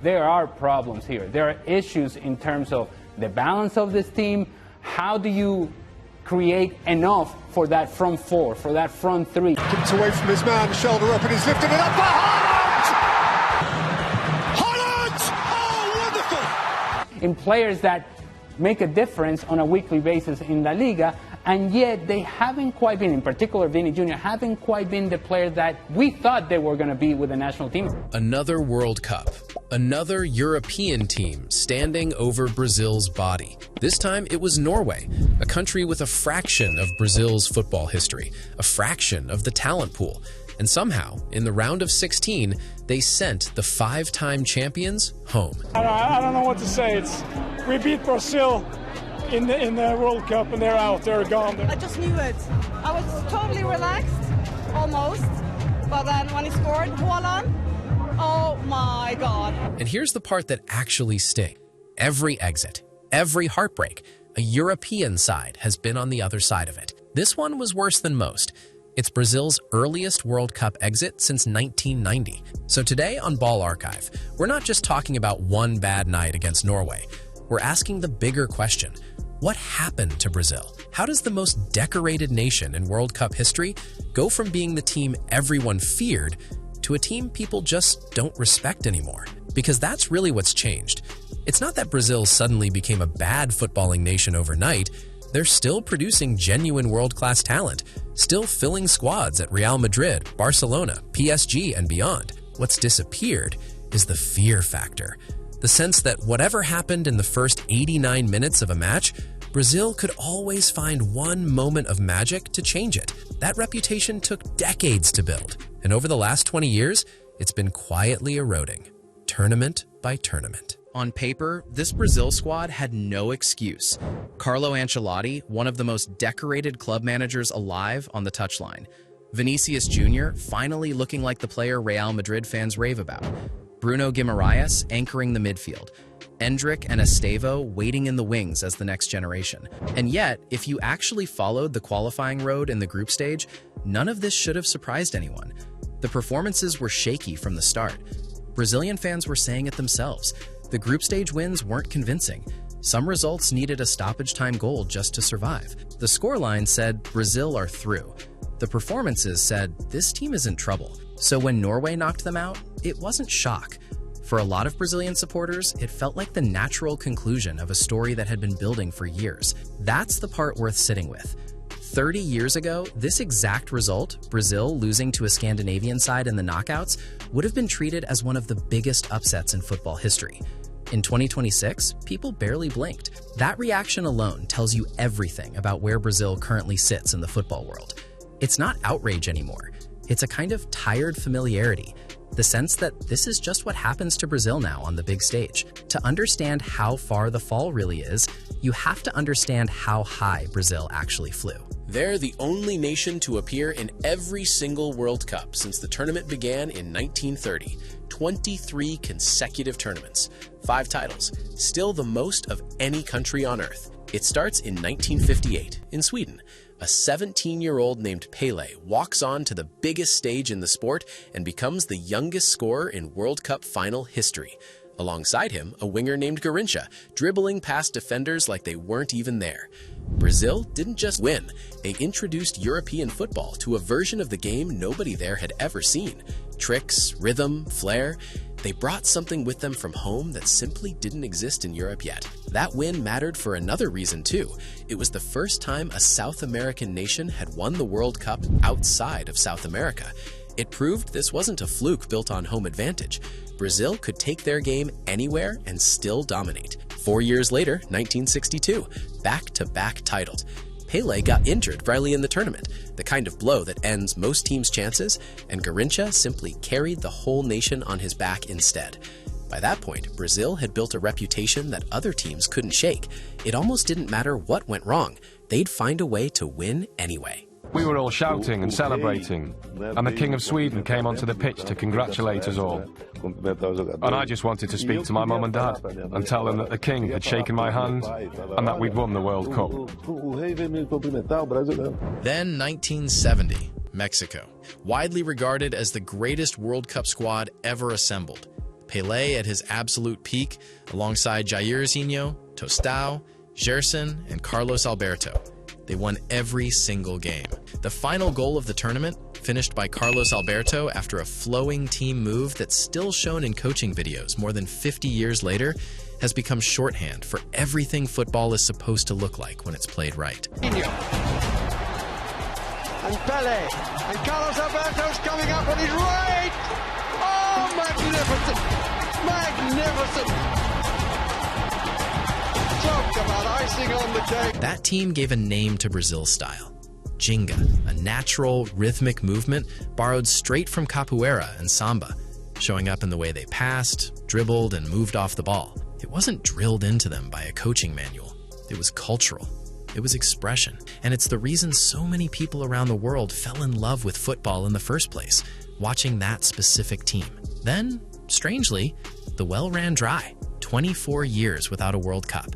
There are problems here. There are issues in terms of the balance of this team. How do you create enough for that front four, for that front three? Gets away from his man, shoulder up, and he's lifted it up for Haaland! Haaland! Oh, wonderful! In players that make a difference on a weekly basis in La Liga, and yet they haven't quite been, in particular Vinícius Jr, haven't quite been the player that we thought they were going to be with the national team. Another World Cup. Another European team standing over Brazil's body. This time it was Norway, a country with a fraction of Brazil's football history, a fraction of the talent pool. And somehow, in the round of 16, they sent the 5-time champions home. I don't know what to say. We beat Brazil in the World Cup, and they're out, they're gone. I just knew it. I was totally relaxed, almost. But then when he scored, Haaland, oh my God. And here's the part that actually stings. Every exit, every heartbreak, a European side has been on the other side of it. This one was worse than most. It's Brazil's earliest World Cup exit since 1990. So today on Ball Archive, we're not just talking about one bad night against Norway. We're asking the bigger question. What happened to Brazil? How does the most decorated nation in World Cup history go from being the team everyone feared to a team people just don't respect anymore? Because that's really what's changed. It's not that Brazil suddenly became a bad footballing nation overnight. They're still producing genuine world-class talent, still filling squads at Real Madrid, Barcelona, PSG, and beyond. What's disappeared is the fear factor. The sense that whatever happened in the first 89 minutes of a match, Brazil could always find one moment of magic to change it. That reputation took decades to build, and over the last 20 years, it's been quietly eroding, tournament by tournament. On paper, this Brazil squad had no excuse. Carlo Ancelotti, one of the most decorated club managers alive, on the touchline. Vinícius Jr. finally looking like the player Real Madrid fans rave about. Bruno Guimaraes anchoring the midfield. Endrick and Estevao waiting in the wings as the next generation. And yet, if you actually followed the qualifying road in the group stage, none of this should have surprised anyone. The performances were shaky from the start. Brazilian fans were saying it themselves. The group stage wins weren't convincing. Some results needed a stoppage-time goal just to survive. The scoreline said Brazil are through. The performances said this team is in trouble. So when Norway knocked them out, it wasn't shock. For a lot of Brazilian supporters, it felt like the natural conclusion of a story that had been building for years. That's the part worth sitting with. 30 years ago, this exact result, Brazil losing to a Scandinavian side in the knockouts, would have been treated as one of the biggest upsets in football history. In 2026, people barely blinked. That reaction alone tells you everything about where Brazil currently sits in the football world. It's not outrage anymore. It's a kind of tired familiarity, the sense that this is just what happens to Brazil now on the big stage. To understand how far the fall really is, you have to understand how high Brazil actually flew. They're the only nation to appear in every single World Cup since the tournament began in 1930. 23 consecutive tournaments, 5 titles, still the most of any country on Earth. It starts in 1958 in Sweden. A 17-year-old named Pelé walks on to the biggest stage in the sport and becomes the youngest scorer in World Cup final history. Alongside him, a winger named Garrincha, dribbling past defenders like they weren't even there. Brazil didn't just win, they introduced European football to a version of the game nobody there had ever seen. Tricks, rhythm, flair. They brought something with them from home that simply didn't exist in Europe yet. That win mattered for another reason too. It was the first time a South American nation had won the World Cup outside of South America. It proved this wasn't a fluke built on home advantage. Brazil could take their game anywhere and still dominate. 4 years later, 1962, back-to-back titles. Pelé got injured early in the tournament, the kind of blow that ends most teams' chances, and Garrincha simply carried the whole nation on his back instead. By that point, Brazil had built a reputation that other teams couldn't shake. It almost didn't matter what went wrong. They'd find a way to win anyway. We were all shouting and celebrating, and the King of Sweden came onto the pitch to congratulate us all. And I just wanted to speak to my mum and dad and tell them that the King had shaken my hand and that we'd won the World Cup. Then 1970, Mexico, widely regarded as the greatest World Cup squad ever assembled. Pelé at his absolute peak, alongside Jairzinho, Tostão, Gerson, and Carlos Alberto. They won every single game. The final goal of the tournament, finished by Carlos Alberto after a flowing team move that's still shown in coaching videos more than 50 years later, has become shorthand for everything football is supposed to look like when it's played right. And Pelé, and Carlos Alberto's coming up and he's right! Oh, magnificent! Magnificent! Talk about icing on the cake. That team gave a name to Brazil's style. Ginga, a natural, rhythmic movement borrowed straight from capoeira and samba, showing up in the way they passed, dribbled, and moved off the ball. It wasn't drilled into them by a coaching manual. It was cultural. It was expression. And it's the reason so many people around the world fell in love with football in the first place, watching that specific team. Then, strangely, the well ran dry. 24 years without a World Cup.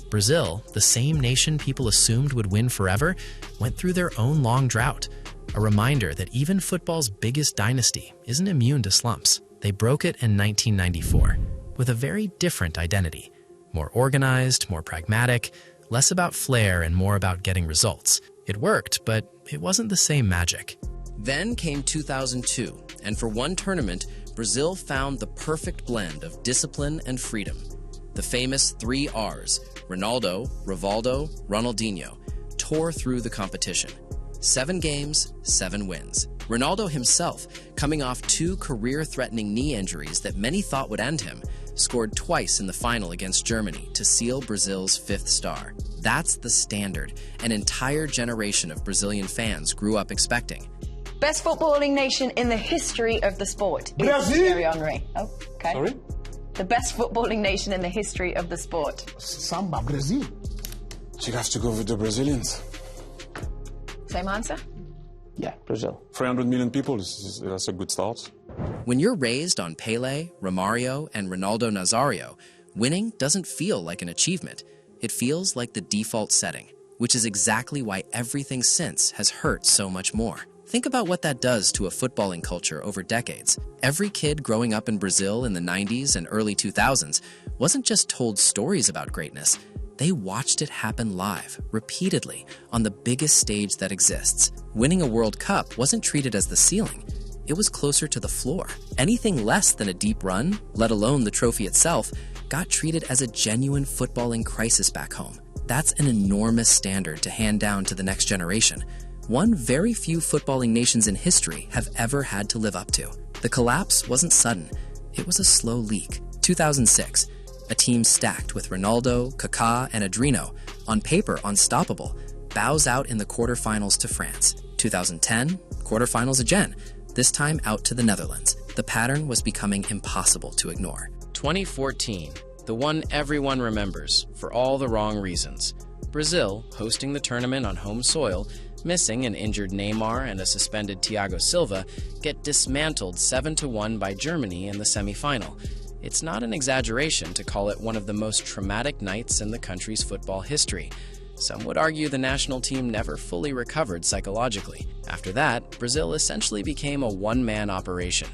Brazil, the same nation people assumed would win forever, went through their own long drought. A reminder that even football's biggest dynasty isn't immune to slumps. They broke it in 1994, with a very different identity. More organized, more pragmatic, less about flair and more about getting results. It worked, but it wasn't the same magic. Then came 2002, and for one tournament, Brazil found the perfect blend of discipline and freedom. The famous 3 R's, Ronaldo, Rivaldo, Ronaldinho, tore through the competition. 7 games, 7 wins. Ronaldo himself, coming off 2 career-threatening knee injuries that many thought would end him, scored twice in the final against Germany to seal Brazil's 5th star. That's the standard an entire generation of Brazilian fans grew up expecting. Best footballing nation in the history of the sport. Brazil? Thierry Henry. Oh, okay. Sorry? The best footballing nation in the history of the sport. Samba, Brazil. You'd have to go with the Brazilians. Same answer? Yeah, Brazil. 300 million people, that's a good start. When you're raised on Pelé, Romario, and Ronaldo Nazario, winning doesn't feel like an achievement. It feels like the default setting, which is exactly why everything since has hurt so much more. Think about what that does to a footballing culture over decades. Every kid growing up in Brazil in the 90s and early 2000s wasn't just told stories about greatness. They watched it happen live, repeatedly, on the biggest stage that exists. Winning a World Cup wasn't treated as the ceiling. It was closer to the floor. Anything less than a deep run, let alone the trophy itself, got treated as a genuine footballing crisis back home. That's an enormous standard to hand down to the next generation. One very few footballing nations in history have ever had to live up to. The collapse wasn't sudden. It was a slow leak. 2006, a team stacked with Ronaldo, Kaká, and Adriano, on paper unstoppable, bows out in the quarterfinals to France. 2010, quarterfinals again, this time out to the Netherlands. The pattern was becoming impossible to ignore. 2014, the one everyone remembers, for all the wrong reasons. Brazil, hosting the tournament on home soil, missing an injured Neymar and a suspended Thiago Silva, get dismantled 7-1 by Germany in the semi-final. It's not an exaggeration to call it one of the most traumatic nights in the country's football history. Some would argue the national team never fully recovered psychologically. After that, Brazil essentially became a one-man operation.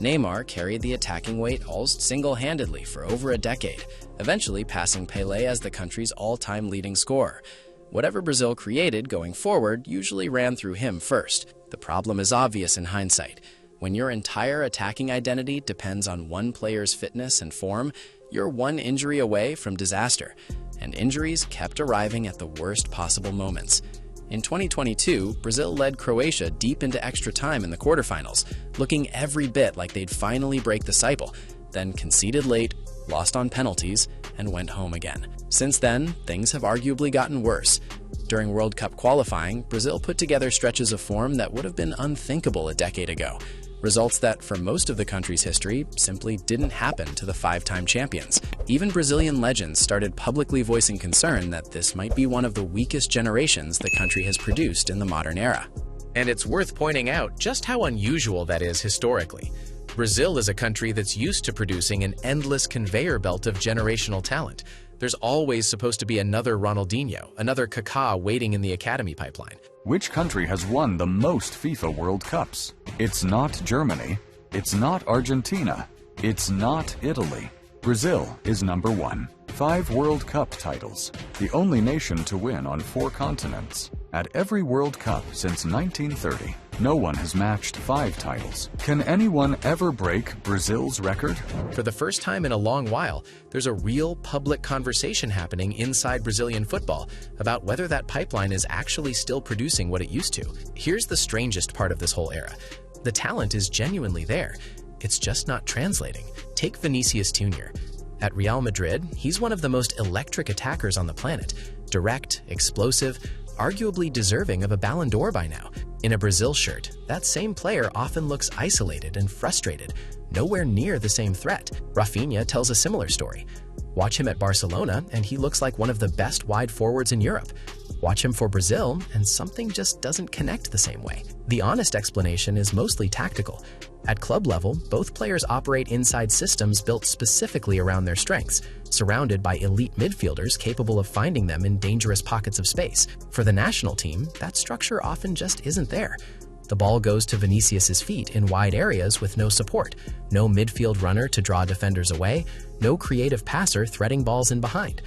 Neymar carried the attacking weight almost single-handedly for over a decade, eventually passing Pelé as the country's all-time leading scorer. Whatever Brazil created going forward usually ran through him first. The problem is obvious in hindsight. When your entire attacking identity depends on one player's fitness and form, you're one injury away from disaster. And injuries kept arriving at the worst possible moments. In 2022, Brazil led Croatia deep into extra time in the quarterfinals, looking every bit like they'd finally break the cycle, then conceded late, lost on penalties, and went home again. Since then, things have arguably gotten worse. During World Cup qualifying, Brazil put together stretches of form that would have been unthinkable a decade ago. Results that, for most of the country's history, simply didn't happen to the 5-time champions. Even Brazilian legends started publicly voicing concern that this might be one of the weakest generations the country has produced in the modern era. And it's worth pointing out just how unusual that is historically. Brazil is a country that's used to producing an endless conveyor belt of generational talent. There's always supposed to be another Ronaldinho, another Kaká waiting in the academy pipeline. Which country has won the most FIFA World Cups? It's not Germany. It's not Argentina. It's not Italy. Brazil is number 1. 5 World Cup titles, the only nation to win on 4 continents. At every World Cup since 1930, no one has matched 5 titles. Can anyone ever break Brazil's record? For the first time in a long while, there's a real public conversation happening inside Brazilian football about whether that pipeline is actually still producing what it used to. Here's the strangest part of this whole era. The talent is genuinely there. It's just not translating. Take Vinícius Jr. At Real Madrid, he's one of the most electric attackers on the planet. Direct, explosive, arguably deserving of a Ballon d'Or by now. In a Brazil shirt, that same player often looks isolated and frustrated, nowhere near the same threat. Raphinha tells a similar story. Watch him at Barcelona, and he looks like one of the best wide forwards in Europe. Watch him for Brazil, and something just doesn't connect the same way. The honest explanation is mostly tactical. At club level, both players operate inside systems built specifically around their strengths, surrounded by elite midfielders capable of finding them in dangerous pockets of space. For the national team, that structure often just isn't there. The ball goes to Vinícius's feet in wide areas with no support, no midfield runner to draw defenders away, no creative passer threading balls in behind.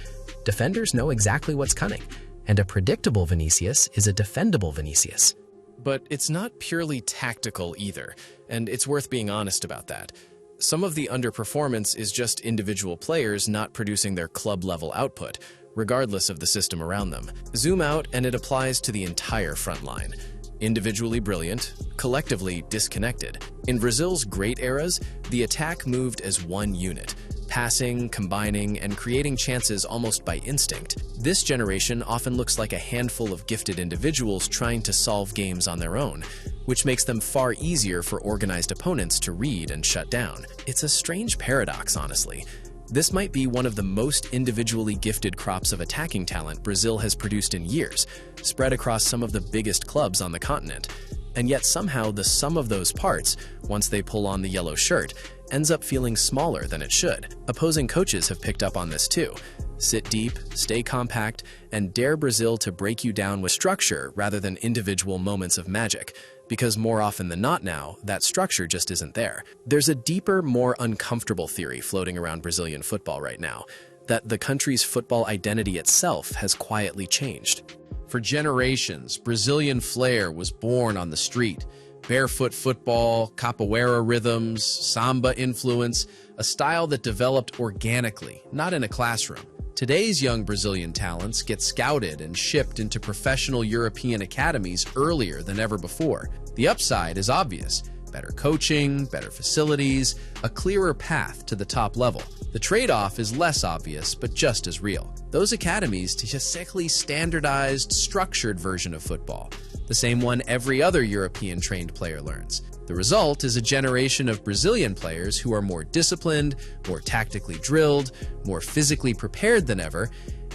Defenders know exactly what's coming, and a predictable Vinícius is a defendable Vinícius. But it's not purely tactical either, and it's worth being honest about that. Some of the underperformance is just individual players not producing their club-level output, regardless of the system around them. Zoom out and it applies to the entire front line. Individually brilliant, collectively disconnected. In Brazil's great eras, the attack moved as one unit, passing, combining, and creating chances almost by instinct. This generation often looks like a handful of gifted individuals trying to solve games on their own, which makes them far easier for organized opponents to read and shut down. It's a strange paradox, honestly. This might be one of the most individually gifted crops of attacking talent Brazil has produced in years, spread across some of the biggest clubs on the continent. And yet somehow the sum of those parts, once they pull on the yellow shirt, ends up feeling smaller than it should. Opposing coaches have picked up on this too. Sit deep, stay compact, and dare Brazil to break you down with structure rather than individual moments of magic, because more often than not now, that structure just isn't there. There's a deeper, more uncomfortable theory floating around Brazilian football right now, that the country's football identity itself has quietly changed. For generations, Brazilian flair was born on the street. Barefoot football, capoeira rhythms, samba influence, a style that developed organically, not in a classroom. Today's young Brazilian talents get scouted and shipped into professional European academies earlier than ever before. The upside is obvious: better coaching, better facilities, a clearer path to the top level. The trade-off is less obvious, but just as real. Those academies teach a sickly, standardized, structured version of football, the same one every other European trained player learns. The result is a generation of Brazilian players who are more disciplined, more tactically drilled, more physically prepared than ever,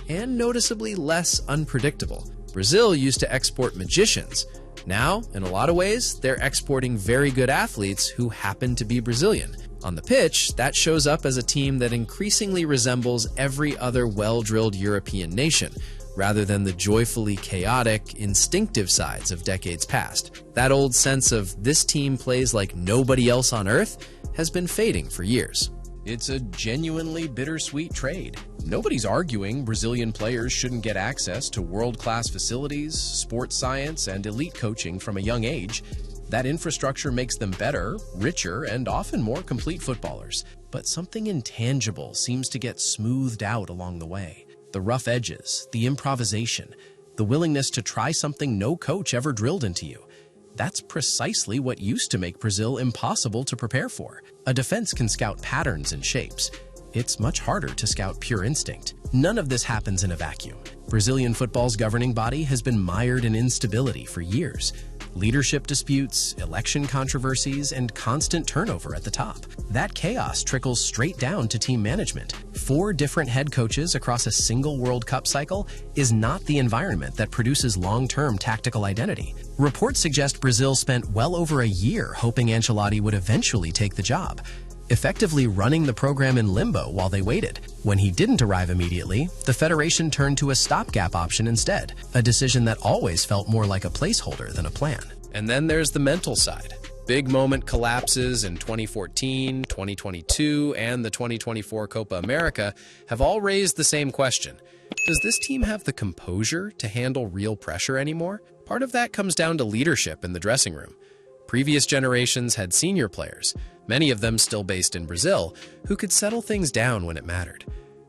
and noticeably less unpredictable. Brazil used to export magicians. Now, in a lot of ways, they're exporting very good athletes who happen to be Brazilian. On the pitch, that shows up as a team that increasingly resembles every other well-drilled European nation, rather than the joyfully chaotic, instinctive sides of decades past. That old sense of this team plays like nobody else on earth has been fading for years. It's a genuinely bittersweet trade. Nobody's arguing Brazilian players shouldn't get access to world-class facilities, sports science, and elite coaching from a young age. That infrastructure makes them better, richer, and often more complete footballers. But something intangible seems to get smoothed out along the way. The rough edges, the improvisation, the willingness to try something no coach ever drilled into you. That's precisely what used to make Brazil impossible to prepare for. A defense can scout patterns and shapes. It's much harder to scout pure instinct. None of this happens in a vacuum. Brazilian football's governing body has been mired in instability for years. Leadership disputes, election controversies, and constant turnover at the top. That chaos trickles straight down to team management. 4 different head coaches across a single World Cup cycle is not the environment that produces long-term tactical identity. Reports suggest Brazil spent well over a year hoping Ancelotti would eventually take the job, effectively running the program in limbo while they waited. When he didn't arrive immediately, the federation turned to a stopgap option instead, a decision that always felt more like a placeholder than a plan. And then there's the mental side. Big moment collapses in 2014, 2022, and the 2024 Copa America have all raised the same question. Does this team have the composure to handle real pressure anymore? Part of that comes down to leadership in the dressing room. Previous generations had senior players, many of them still based in Brazil, who could settle things down when it mattered.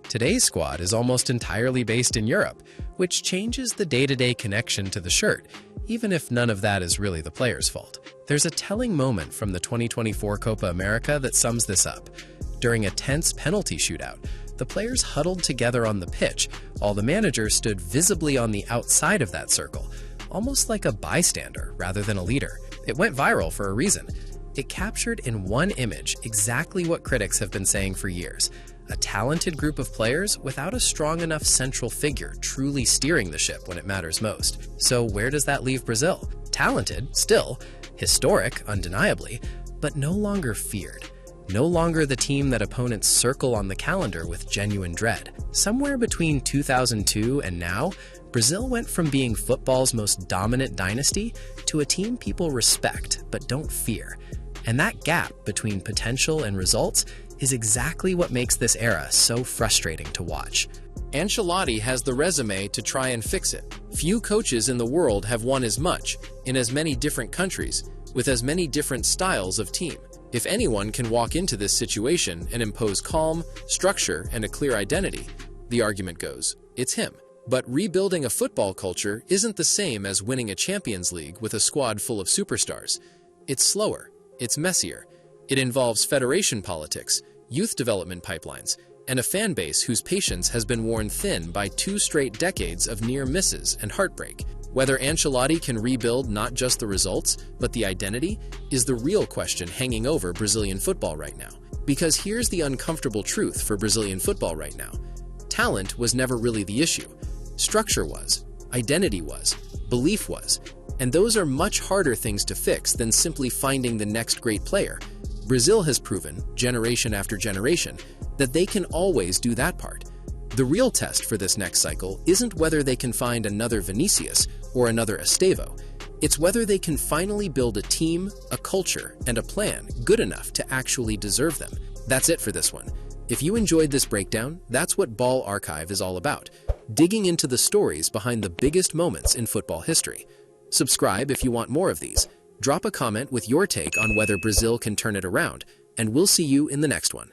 Today's squad is almost entirely based in Europe, which changes the day-to-day connection to the shirt, even if none of that is really the player's fault. There's a telling moment from the 2024 Copa America that sums this up. During a tense penalty shootout, the players huddled together on the pitch, while the manager stood visibly on the outside of that circle, almost like a bystander rather than a leader. It went viral for a reason. It captured in one image exactly what critics have been saying for years: a talented group of players without a strong enough central figure truly steering the ship when it matters most. So where does that leave Brazil? Talented, still, historic, undeniably, but no longer feared. No longer the team that opponents circle on the calendar with genuine dread. Somewhere between 2002 and now, Brazil went from being football's most dominant dynasty to a team people respect but don't fear. And that gap between potential and results is exactly what makes this era so frustrating to watch. Ancelotti has the resume to try and fix it. Few coaches in the world have won as much, in as many different countries, with as many different styles of team. If anyone can walk into this situation and impose calm, structure, and a clear identity, the argument goes, it's him. But rebuilding a football culture isn't the same as winning a Champions League with a squad full of superstars. It's slower, it's messier. It involves federation politics, youth development pipelines, and a fan base whose patience has been worn thin by 2 straight decades of near misses and heartbreak. Whether Ancelotti can rebuild not just the results, but the identity, is the real question hanging over Brazilian football right now. Because here's the uncomfortable truth for Brazilian football right now. Talent was never really the issue. Structure was, identity was, belief was, and those are much harder things to fix than simply finding the next great player. Brazil has proven, generation after generation, that they can always do that part. The real test for this next cycle isn't whether they can find another Vinícius or another Estevão. It's whether they can finally build a team, a culture, and a plan good enough to actually deserve them. That's it for this one. If you enjoyed this breakdown, that's what Ball Archive is all about, digging into the stories behind the biggest moments in football history. Subscribe if you want more of these. Drop a comment with your take on whether Brazil can turn it around, and we'll see you in the next one.